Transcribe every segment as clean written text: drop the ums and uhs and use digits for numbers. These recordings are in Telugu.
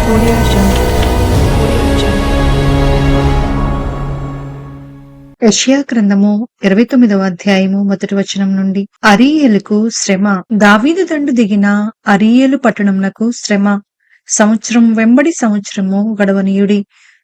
Audio Jungle. Audio Jungle. యెషయా గ్రంథము 29వ అధ్యాయము మొదటి వచనం నుండి. అరీయేలుకు శ్రమ. దావీదు దండు దిగిన అరీయేలు పట్టణమునకు శ్రమ. సంవత్సరం వెంబడి సంవత్సరము గడవనీయుడి,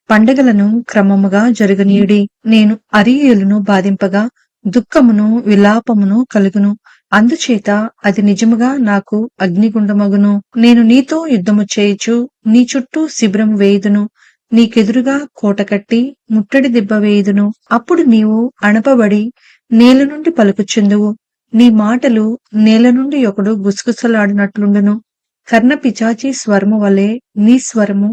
పండగలను క్రమముగా జరగనీయుడి. నేను అరీయేలును బాధింపగా దుఃఖమును విలాపమును కలుగును, అందుచేత అది నిజముగా నాకు అగ్నిగుండమగును. నేను నీతో యుద్ధము చేయుచు నీ చుట్టూ శిబిరం వేయుదును, నీకెదురుగా కోట కట్టి ముట్టడి దిబ్బ వేయుదును. అప్పుడు నీవు అణపబడి నేల నుండి పలుకుచుందువు, నీ మాటలు నేల నుండి ఒకడు గుసగుసలాడినట్లుండును. కర్ణ పిచాచి స్వరము వలె నీ స్వరము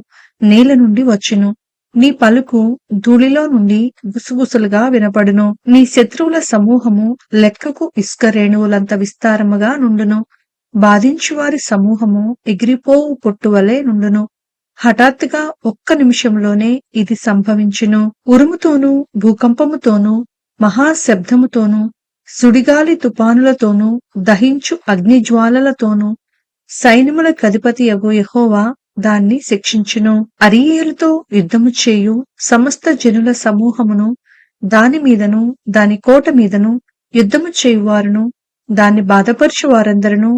నేల నుండి వచ్చును, నీ పలుకు ధూళిలో నుండి గుసగుసలుగా వినపడును. నీ శత్రువుల సమూహము లెక్కకు ఇసుక రేణువులంత విస్తారముగా నుండును, బాధించువారి సమూహము ఎగిరిపోవు పొట్టు వలె నుండును. హఠాత్తుగా ఒక్క నిమిషంలోనే ఇది సంభవించును. ఉరుముతోనూ భూకంపముతోనూ మహాశబ్దముతోనూ సుడిగాలి తుపానులతోనూ దహించు అగ్నిజ్వాలలతోనూ సైన్యములకు అధిపతియగు యెహోవా దాన్ని శిక్షించును. అరీయేలుతో యుద్ధము చేయు సమస్త జనుల సమూహమును దాని మీదను దాని కోట మీదను యుద్ధము చేయువారును దాన్ని బాధపరచు వారందరూ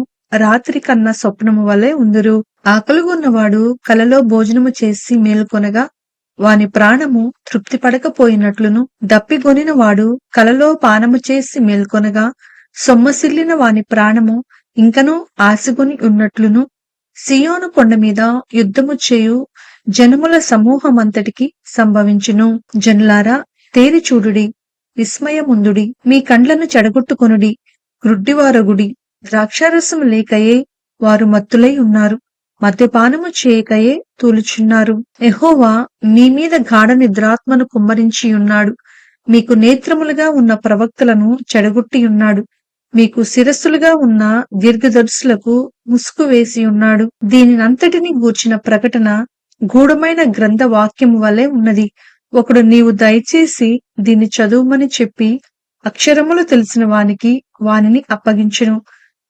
రాత్రి కన్న స్వప్నము వలె ఉందురు. ఆకలిగొన్నవాడు కలలో భోజనము చేసి మేల్కొనగా వాని ప్రాణము తృప్తి పడకపోయినట్లును, దప్పిగొనిన వాడు కలలో పానము చేసి మేల్కొనగా సొమ్మసిల్లిన వాని ప్రాణము ఇంకనూ ఆశగొని ఉన్నట్లును, సియోను కొండ మీద యుద్ధము చేయు జనముల సమూహమంతటికి సంభవించును. జనులారా, తేరి చూడుడి, విస్మయముందుడి, మీ కండ్లను చెడగొట్టుకొనుడి. గ్రుడ్డివారగుడి, ద్రాక్షారసము లేకయే వారు మత్తులై ఉన్నారు, మద్యపానము చేయకయే తూలుచున్నారు. యెహోవా మీ మీద గాఢ నిద్రాత్మను కుమ్మరించియున్నాడు, మీకు నేత్రములుగా ఉన్న ప్రవక్తలను చెడగొట్టియున్నాడు, మీకు శిరస్సులుగా ఉన్న దీర్ఘదర్శులకు ముసుగు వేసి ఉన్నాడు. దీనినంతటిని గూర్చిన ప్రకటన గూఢమైన గ్రంథ వాక్యము వలె ఉన్నది. ఒకడు నీవు దయచేసి దీన్ని చదువుమని చెప్పి అక్షరములు తెలిసిన వానికి వానిని అప్పగించును.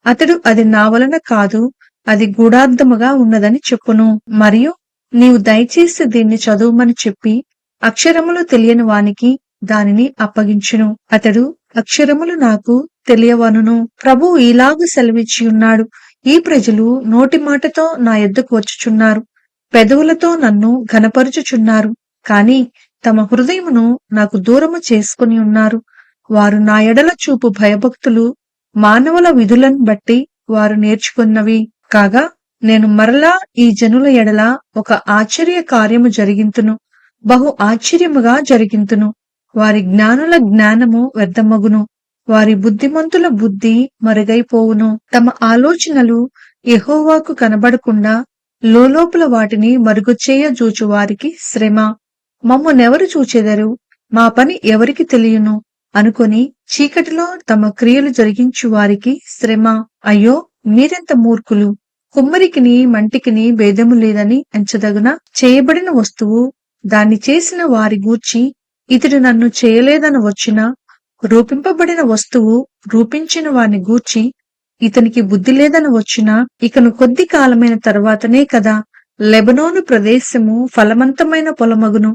అతడు అది నా వలన కాదు, అది గూఢార్థముగా ఉన్నదని చెప్పును. మరియు నీవు దయచేసి దీన్ని చదువుమని చెప్పి అక్షరములు తెలియని వానికి దానిని అప్పగించును. అతడు అక్షరములు నాకు తెలియవనును. ప్రభువు ఇలాగు సెలవిచ్చి ఉన్నాడు, ఈ ప్రజలు నోటి మాటతో నా యొద్దకు వచ్చుచున్నారు, పెదవులతో నన్ను ఘనపరుచుచున్నారు, కాని తమ హృదయమును నాకు దూరము చేసుకుని ఉన్నారు. వారు నా ఎడల చూపు భయభక్తులు మానవుల విధులను బట్టి వారు నేర్చుకున్నవి కాగా, నేను మరలా ఈ జనుల ఎడల ఒక ఆశ్చర్య కార్యము జరిగింతును, బహు ఆశ్చర్యముగా జరిగింతును. వారి జ్ఞానుల జ్ఞానము వ్యర్థమగును, వారి బుద్ధిమంతుల బుద్ధి మరుగైపోవును. తమ ఆలోచనలు యెహోవాకు కనబడకుండా లోలోపల వాటిని మరుగుచేయ జూచు వారికి శ్రమ. మమ్మునెవరు చూచెదరు, మా పని ఎవరికి తెలియను అనుకొని చీకటిలో తమ క్రియలు జరిగించు వారికి శ్రమ. అయ్యో, మీరెంత మూర్ఖులు! కుమ్మరికిని మంటికిని భేదము లేదని ఎంచదగునా? చేయబడిన వస్తువు దాన్ని చేసిన వారి గూర్చి ఇతడు నన్ను చేయలేదని వచ్చినా, రూపింపబడిన వస్తువు రూపించిన వాని గూర్చి ఇతనికి బుద్ధి లేదని వచ్చినా, ఇకను కొద్ది కాలమైన తరువాతనే కదా లెబనోను ప్రదేశము ఫలవంతమైన పొలమగును,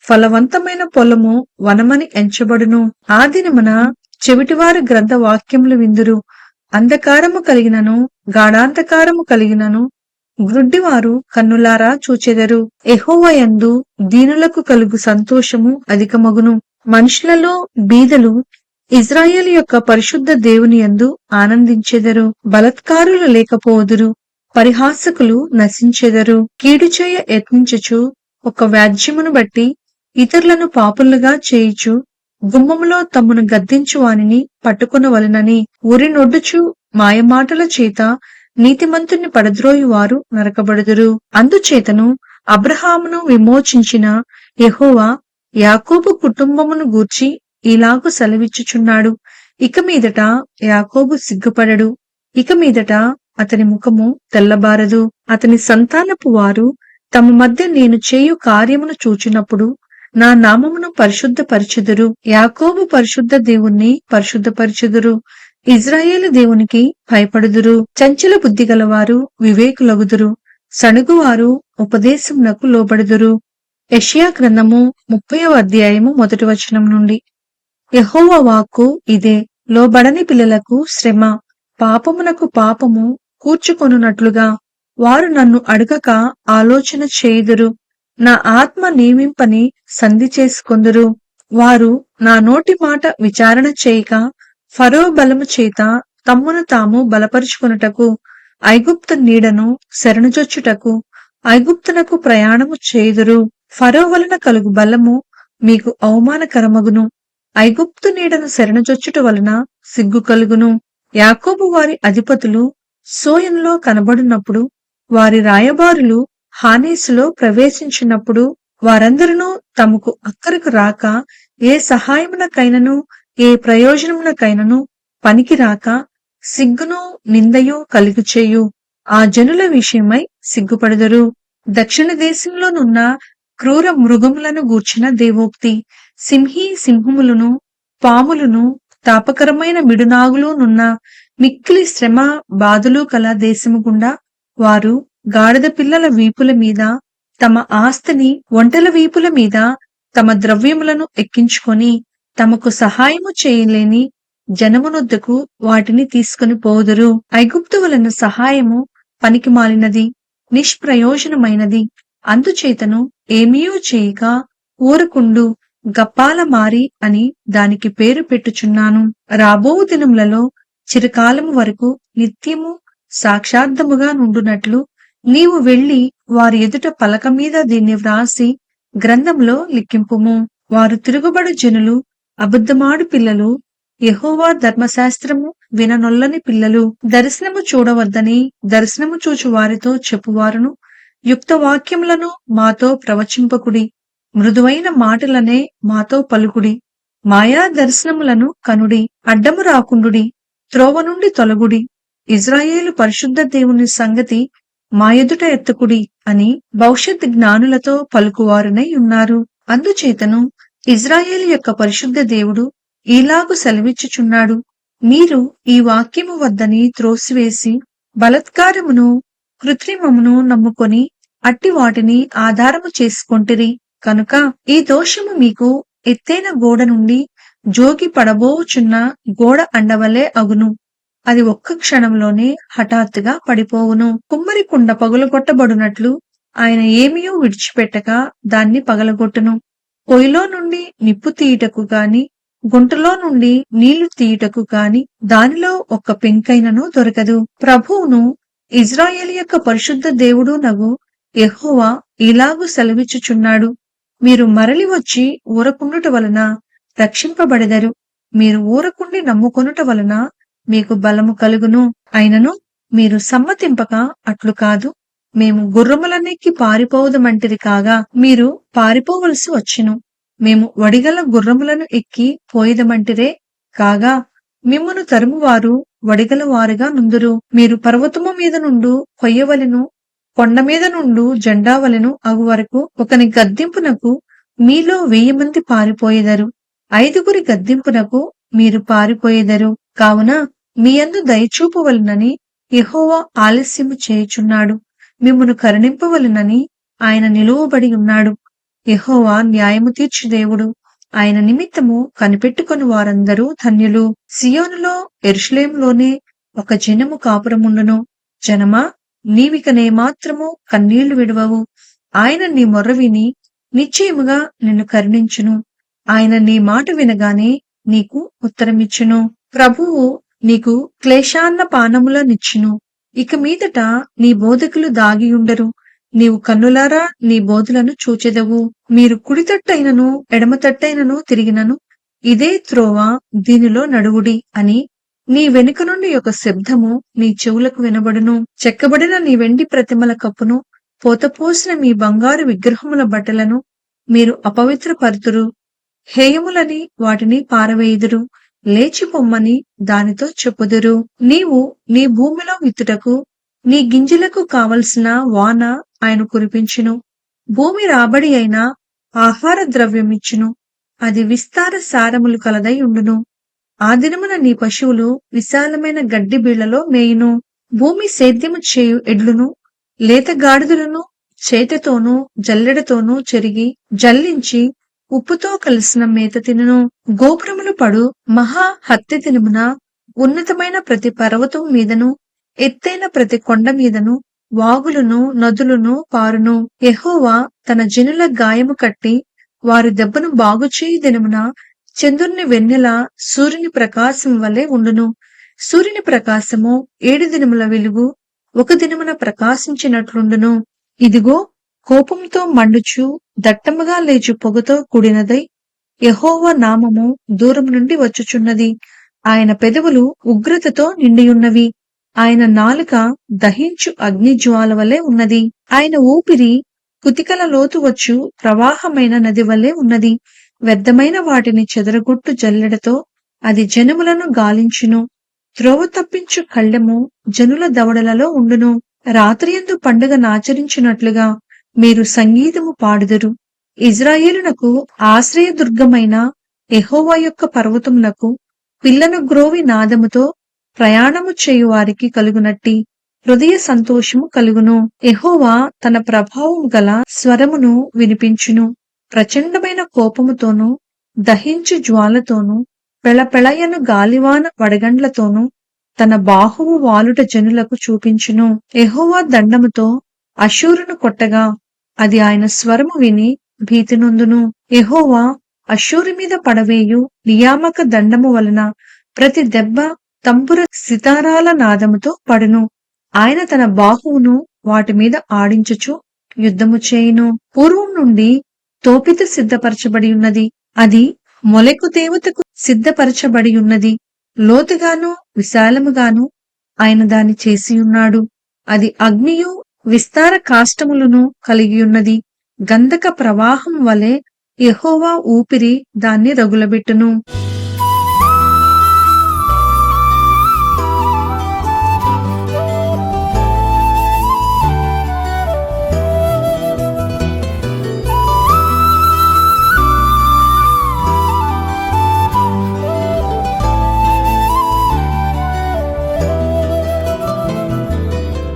ఫలవంతమైన పొలము వనమని ఎంచబడును. ఆ దినమున చెవిటివారు గ్రంథ వాక్యములు విందురు, అంధకారము కలిగినను గాఢాంధకారము కలిగినను గ్రుడ్డివారు కన్నులారా చూచెదరు. యెహోవా యందు దీనులకు కలుగు సంతోషము అధికమగును. మనుషులలో బీదలు ఇజ్రాయేలు యొక్క పరిశుద్ధ దేవుని యందు ఆనందించెదరు. బలత్కారులు లేకపోదురు, పరిహాసకులు నశించెదరు. కీడు చేయ యత్నించుచు ఒక వ్యాజ్యమును బట్టి ఇతరులను పాపులుగా చేయుచు గుమ్మములో తమ్మును గద్దించు వానిని పట్టుకొనవలెనని ఊరినొడ్డుచు మాయమాటల చేత నీతిమంతుని పడద్రోయు వారు నరకబడుదురు. అందుచేతను అబ్రహామును విమోచించిన యెహోవా యాకోబు కుటుంబమును గూర్చి ఇలాగు సెలవిచ్చుచున్నాడు, ఇక మీదట యాకోబు సిగ్గుపడడు, ఇక మీదట అతని ముఖము తెల్లబారదు. అతని సంతానపు వారు తమ మధ్య నేను చేయు కార్యమును చూచినప్పుడు నా నామమును పరిశుద్ధపరచుదురు. యాకోబు పరిశుద్ధ దేవుణ్ణి పరిశుద్ధపరచుదురు, ఇజ్రాయేలు దేవునికి భయపడుదురు. చంచల బుద్ధి గలవారు వివేకులగుదురు, సణుగువారు ఉపదేశమునకు లోబడుదురు. యెషయా గ్రంథము 30వ అధ్యాయము 1 వచనం నుండి. యెహోవా వాక్కు ఇదే, లోబడని పిల్లలకు శ్రమ, పాపమునకు పాపము కూర్చుకొనున్నట్లుగా వారు నన్ను అడగక ఆలోచన చేయుదురు. నా ఆత్మ నియమింపని సంధి చేసుకొందురు. వారు నా నోటి మాట విచారణ చేయక ఫరో బలము చేత తమ్మును తాము బలపరుచుకొనుటకు, ఐగుప్తు నీడను శరణుజొచ్చుటకు ఐగుప్తునకు ప్రయాణము చేయుదురు. ఫరో వలన కలుగు బలము మీకు అవమానకరమగును. ఐగుప్తు నీడను శరణుజొచ్చుట వలన సిగ్గు కలుగును. యాకోబు వారి అధిపతులు సోయనులో కనబడినప్పుడు, వారి రాయబారులు హానేసులో ప్రవేశించినప్పుడు, వారందరూ తమకు అక్కరకు రాక, ఏ సహాయమునకైనను ఏ ప్రయోజనమునకైనను పనికి రాక, సిగ్గును నిందయు కలుగుచేయు ఆ జనుల విషయమై సిగ్గుపడుదురు. దక్షిణ దేశంలోనున్న క్రూర మృగములను గూర్చిన దేవోక్తి. సింహములను, పాములను, తాపకరమైన మిడునాగులునున్న మిక్కిలి శ్రమ బాధలు కల దేశము గుండా వారు గాడిద పిల్లల వీపుల మీద తమ ఆస్తిని, ఒంటెల వీపుల మీద తమ ద్రవ్యములను ఎక్కించుకొని, తమకు సహాయము చేయలేని జనమునొద్దకు వాటిని తీసుకొని పోదురు. ఐగుప్తు వలన సహాయము పనికిమాలినది, నిష్ప్రయోజనమైనది. అందుచేతను ఏమీయూ చేయక ఊరకుండు, గప్పాల మారి అని దానికి పేరు పెట్టుచున్నాను. రాబో దినములలో చిరకాలము వరకు నిత్యము సాక్షార్థముగా నుండునట్లు నీవు వెళ్లి వారి ఎదుట పలక మీద దీన్ని వ్రాసి గ్రంథంలో లిఖింపుము. వారు తిరుగుబడు జనులు, అబద్ధమాడు పిల్లలు, యెహోవా ధర్మశాస్త్రము విననొల్లని పిల్లలు. దర్శనము చూడవద్దని దర్శనము చూచు వారితో చెప్పువారును, యుక్త వాక్యములను మాతో ప్రవచింపకుడి, మృదువైన మాటలనే మాతో పలుకుడి. మాయా దర్శనములను కనుడి, అడ్డము రాకుండుడి, త్రోవ నుండి తొలగుడి. ఇజ్రాయేలు పరిశుద్ధ దేవుని సంగతి మా ఎదుట ఎత్తకుడి అని భవిష్యత్ జ్ఞానులతో పలుకువారునై ఉన్నారు. అందుచేతను ఇజ్రాయేలు యొక్క పరిశుద్ధ దేవుడు ఈలాగు సెలవిచ్చుచున్నాడు, మీరు ఈ వాక్యము వద్దని త్రోసివేసి బలత్కారమును కృత్రిమమును నమ్ముకొని అట్టి వాటిని ఆధారము చేసుకొంటిరి కనుక ఈ దోషము మీకు ఎత్తైన గోడ నుండి జోగి పడబోచున్న గోడ అండవలే అగును. అది ఒక్క క్షణంలోనే హఠాత్తుగా పడిపోవును. కుమ్మరి కుండ పగులగొట్టబడినట్లు ఆయన ఏమీయూ విడిచిపెట్టక దాన్ని పగలగొట్టును. పొయ్యిలో నుండి నిప్పు తీయుటకు గాని, గుంటలో నుండి నీళ్లు తీయుటకు గాని దానిలో ఒక్క పెంకైనను దొరకదు. ప్రభువును, ఇజ్రాయేలు యొక్క పరిశుద్ధ దేవుడు నగు యెహోవా ఇలాగు సెలవిచ్చుచున్నాడు, మీరు మరలి వచ్చి ఊరకుండుట వలన రక్షింపబడెదరు. మీరు ఊరకుండి నమ్ముకొనుట వలన మీకు బలము కలుగును. అయినను మీరు సమ్మతింపక అట్లు కాదు, మేము గుర్రములనెక్కి పారిపోవుదమంటిరి కాగా మీరు పారిపోవలసి వచ్చును. మేము వడిగల గుర్రములను ఎక్కి పోయేదమంటిరే కాగా మిమ్మును తరుమువారు వడిగల వారుగా నుందురు. మీరు పర్వతము మీద నుండు కొయ్యవలెను, కొండ మీద నుండు జెండావలెను అగు వరకు ఒకని గద్దింపునకు మీలో 1000 మంది పారిపోయేదరు. 5గురి గద్దింపునకు మీరు పారిపోయేదరు. కావున మీయందు దయచూపవలెనని యెహోవా ఆలస్యము చేయుచున్నాడు. మిమ్మును కరుణింపవలెనని ఆయన నిలువబడి ఉన్నాడు. యెహోవా న్యాయము తీర్చు దేవుడు. ఆయన నిమిత్తము కనిపెట్టుకొని వారందరూ ధన్యులు. సియోనులో యెరూషలేములోనే ఒక జనము కాపురముండును. జనమా, నీవికనేమాత్రము కన్నీళ్లు విడువవు. ఆయన నీ మొర్ర విని నిశ్చయముగా నిన్ను కరుణించును. ఆయన నీ మాట వినగానే నీకు ఉత్తరమిచ్చును. ప్రభువు నీకు క్లేశాన్న పానములనిచ్చును. ఇక మీదట నీ బోధకులు దాగియుండరు. నీవు కన్నులారా నీ బోధలను చూచెదవు. మీరు కుడితట్టైనను ఎడమతట్టైనను తిరిగినను ఇదే త్రోవ, దీనిలో నడువుడి అని నీ వెనుక నుండి ఒక శబ్దము నీ చెవులకు వినబడును. చెక్కబడిన నీ వెండి ప్రతిమల కప్పును, పోతపోసిన మీ బంగారు విగ్రహముల బట్టలను మీరు అపవిత్రపరుతురు. హేయములని వాటిని పారవేయుదురు. లేచి పొమ్మని దానితో చెప్పుదురు. నీవు నీ భూమిలో విత్తుటకు నీ గింజలకు కావలసిన వాన ఆయన కురిపించును. భూమి రాబడి అయిన ఆహార ద్రవ్యమిచ్చును. అది విస్తార సారములు కలదై ఉండును. ఆ దినమున నీ పశువులు విశాలమైన గడ్డి బీళ్లలో మేయును. భూమి సేద్యము చేయు ఎడ్లును, లేత గాడిదలను చేతితోనూ జల్లెడతోనూ చెరిగి జల్లించి ఉప్పుతో కలిసిన మేత తినును. గోపురములు పడు మహా హత్య దినమున ఉన్నతమైన ప్రతి పర్వతం మీదను ఎత్తైన ప్రతి కొండ మీదను వాగులును నదులను పారును. యెహోవా తన జనుల గాయము కట్టి వారి దెబ్బను బాగుచేయి దినమున చంద్రుని వెన్నెల సూర్యుని ప్రకాశం వలె ఉండును. సూర్యుని ప్రకాశము 7 దినముల వెలుగు ఒక దినమున ప్రకాశించినట్లుండును. ఇదిగో కోపంతో మండుచు దట్టముగా లేచు పొగతో కూడినదై యెహోవా నామము దూరం నుండి వచ్చుచున్నది. ఆయన పెదవులు ఉగ్రతతో నిండియున్నవి. ఆయన నాలుక దహించు అగ్ని జ్వాల వలె ఉన్నది. ఆయన ఊపిరి కుతికల లోతు వచ్చు ప్రవాహమైన నది వలె ఉన్నది. వ్యర్థమైన వాటిని చెదరగొట్టు జల్లెడతో అది జనములను గాలించును. త్రోవ తప్పించు కళ్ళెము జనుల దవడలలో ఉండును. రాత్రియందు పండుగ నాచరించినట్లుగా మీరు సంగీతము పాడుదురు. ఇజ్రాయేలునకు ఆశ్రయదుర్గమైన యెహోవా యొక్క పర్వతమునకు పిల్లను గ్రోవి నాదముతో ప్రయాణము చేయు వారికి కలుగునట్టి హృదయ సంతోషము కలుగును. యెహోవా తన ప్రభావము గల స్వరమును వినిపించును. ప్రచండమైన కోపముతోనూ దహించు జ్వాలతోనూ పెళపెళయను గాలివాన వడగండ్లతోనూ తన బాహువు వాలుట జనులకు చూపించును. యెహోవా దండముతో అష్షూరును కొట్టగా అది ఆయన స్వరము విని భీతి నొందును. యెహోవా అష్షూరు మీద పడవేయు నియామక దండము వలన ప్రతి దెబ్బ తంబుర సితారాల నాదముతో పడును. ఆయన తన బాహువును వాటి మీద ఆడించుచు యుద్ధము చేయును. పూర్వం నుండి తోపిత సిద్ధపరచబడి ఉన్నది. అది మొలెకు దేవతకు సిద్ధపరచబడి ఉన్నది. లోతుగాను విశాలముగాను ఆయన దాన్ని చేసియున్నాడు. అది అగ్నియు విస్తార కాష్టములను కలిగియున్నది. గంధక ప్రవాహం వలె యెహోవా ఊపిరి దాన్ని రగులబెట్టును.